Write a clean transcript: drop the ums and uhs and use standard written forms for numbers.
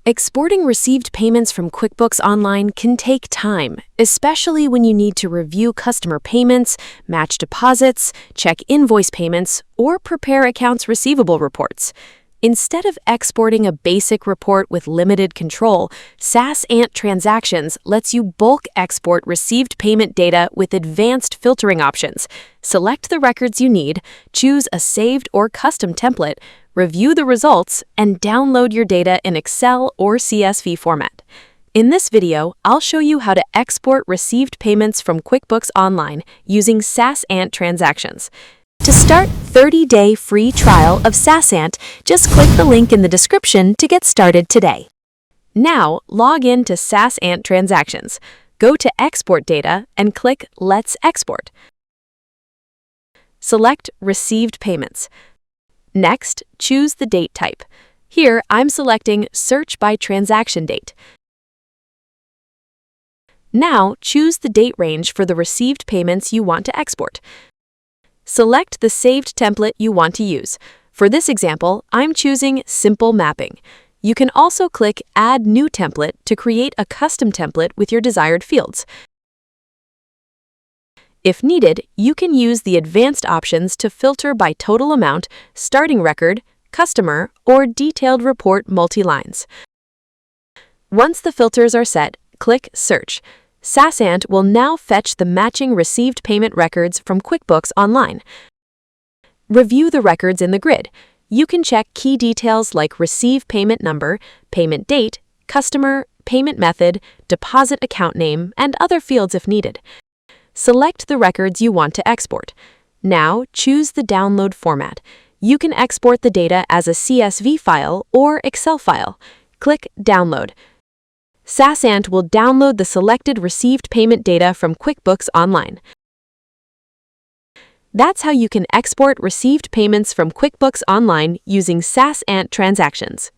Exporting received payments from QuickBooks Online can take time, especially when you need to review customer payments, match deposits, check invoice payments, or prepare accounts receivable reports. Instead of exporting a basic report with limited control, SaasAnt Transactions lets you bulk export received payment data with advanced filtering options. Select the records you need, choose a saved or custom template, review the results, and download your data in Excel or CSV format. In this video, I'll show you how to export received payments from QuickBooks Online using SaasAnt Transactions. To start 30-day free trial of SaasAnt, just click the link in the description to get started today. Now, log in to SaasAnt Transactions. Go to Export Data and click Let's Export. Select Received Payments. Next, choose the date type. Here, I'm selecting Search by Transaction Date. Now, choose the date range for the received payments you want to export. Select the saved template you want to use. For this example, I'm choosing Simple Mapping. You can also click Add New Template to create a custom template with your desired fields. If needed, you can use the advanced options to filter by total amount, starting record, customer, or detailed report multi-lines. Once the filters are set, click Search. SaasAnt will now fetch the matching received payment records from QuickBooks Online. Review the records in the grid. You can check key details like receive payment number, payment date, customer, payment method, deposit account name, and other fields if needed. Select the records you want to export. Now, choose the download format. You can export the data as a CSV file or Excel file. Click Download. SaasAnt will download the selected received payment data from QuickBooks Online. That's how you can export received payments from QuickBooks Online using SaasAnt Transactions.